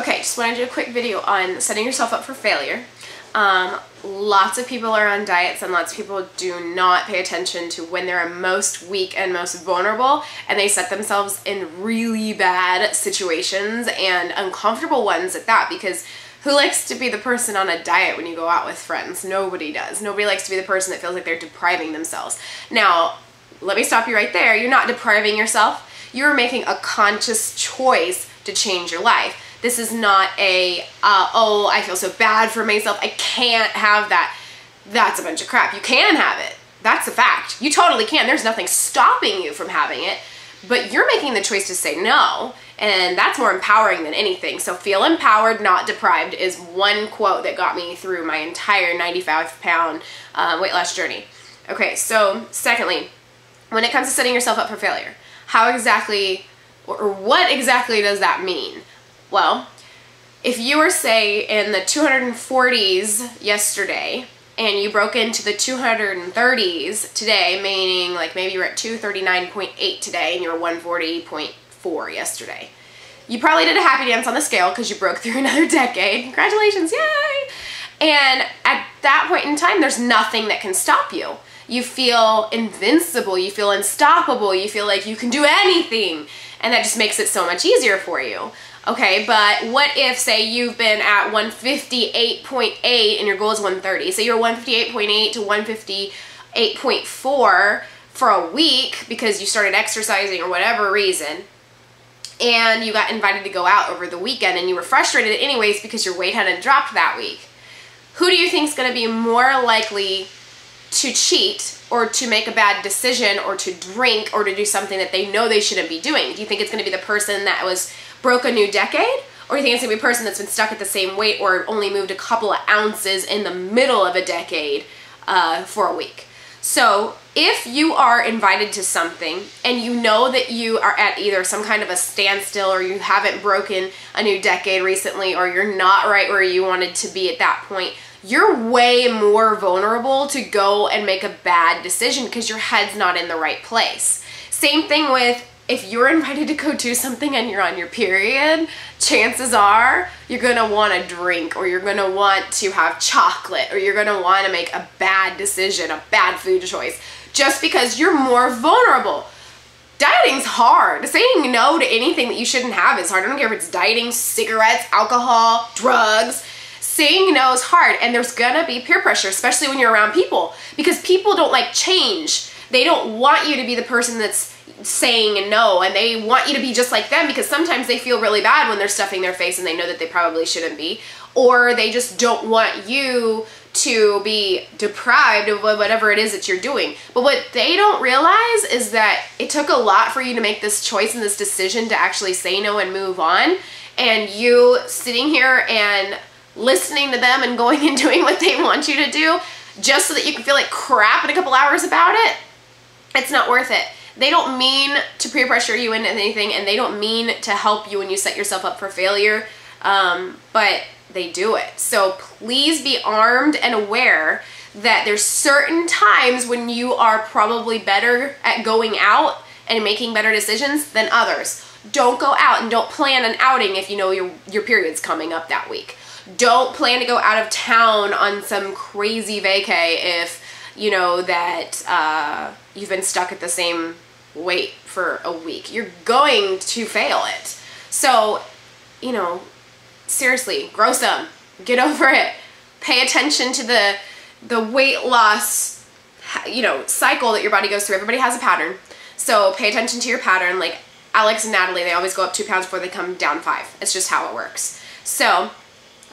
Okay, just want to do a quick video on setting yourself up for failure. Lots of people are on diets and lots of people do not pay attention to when they're most weak and most vulnerable, and they set themselves in really bad situations and uncomfortable ones at that, because who likes to be the person on a diet when you go out with friends? Nobody does. Nobody likes to be the person that feels like they're depriving themselves. Now, let me stop you right there. You're not depriving yourself. You're making a conscious choice to change your life. This is not a, oh, I feel so bad for myself, I can't have that. That's a bunch of crap. You can have it. That's a fact. You totally can. There's nothing stopping you from having it, but you're making the choice to say no, and that's more empowering than anything. So feel empowered, not deprived is one quote that got me through my entire 95-pound weight loss journey. Okay, so secondly, when it comes to setting yourself up for failure, how exactly, or what exactly does that mean? Well, if you were, say, in the 240s yesterday and you broke into the 230s today, meaning like maybe you're at 239.8 today and you were 140.4 yesterday, you probably did a happy dance on the scale because you broke through another decade. Congratulations, yay! And at that point in time, there's nothing that can stop you. You feel invincible, you feel unstoppable, you feel like you can do anything, and that just makes it so much easier for you. Okay, but what if, say, you've been at 158.8 and your goal is 130? So you're 158.8 to 158.4 for a week because you started exercising or whatever reason, and you got invited to go out over the weekend and you were frustrated anyways because your weight hadn't dropped that week. Who do you think is going to be more likely to cheat or to make a bad decision or to drink or to do something that they know they shouldn't be doing? Do you think it's going to be the person that broke a new decade? Or do you think it's going to be a person that's been stuck at the same weight or only moved a couple of ounces in the middle of a decade for a week? So if you are invited to something and you know that you are at either some kind of a standstill or you haven't broken a new decade recently or you're not right where you wanted to be at that point, you're way more vulnerable to go and make a bad decision because your head's not in the right place. Same thing with if you're invited to go do something and you're on your period, chances are you're gonna wanna drink or you're gonna want to have chocolate or you're gonna wanna make a bad decision, a bad food choice, just because you're more vulnerable. Dieting's hard. Saying no to anything that you shouldn't have is hard. I don't care if it's dieting, cigarettes, alcohol, drugs. Saying no is hard, and there's gonna be peer pressure, especially when you're around people, because people don't like change. They don't want you to be the person that's saying no, and they want you to be just like them because sometimes they feel really bad when they're stuffing their face and they know that they probably shouldn't be, or they just don't want you to be deprived of whatever it is that you're doing. But what they don't realize is that it took a lot for you to make this choice and this decision to actually say no and move on, and you sitting here and listening to them and going and doing what they want you to do just so that you can feel like crap in a couple hours about it, it's not worth it. They don't mean to peer pressure you into anything, and they don't mean to help you when you set yourself up for failure, but they do it. So please be armed and aware that there's certain times when you are probably better at going out and making better decisions than others. Don't go out and don't plan an outing if you know your period's coming up that week. Don't plan to go out of town on some crazy vacay if you know that you've been stuck at the same weight for a week. You're going to fail it. So, you know, seriously, grow some. Get over it. Pay attention to the weight loss, you know, cycle that your body goes through. Everybody has a pattern. So pay attention to your pattern. Like Alex and Natalie, they always go up 2 pounds before they come down 5. It's just how it works. So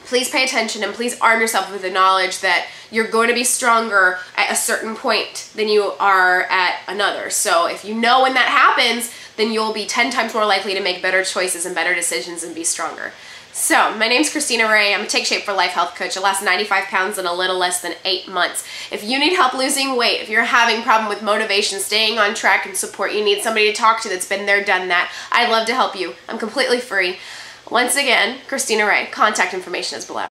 please pay attention and please arm yourself with the knowledge that you're going to be stronger at a certain point than you are at another. So if you know when that happens, then you'll be 10 times more likely to make better choices and better decisions and be stronger. So my name's Kristina Ray. I'm a Take Shape for Life health coach. I lost 95 pounds in a little less than 8 months. If you need help losing weight, if you're having a problem with motivation, staying on track and support, you need somebody to talk to that's been there, done that, I'd love to help you. I'm completely free. Once again, Kristina Ray. Contact information is below.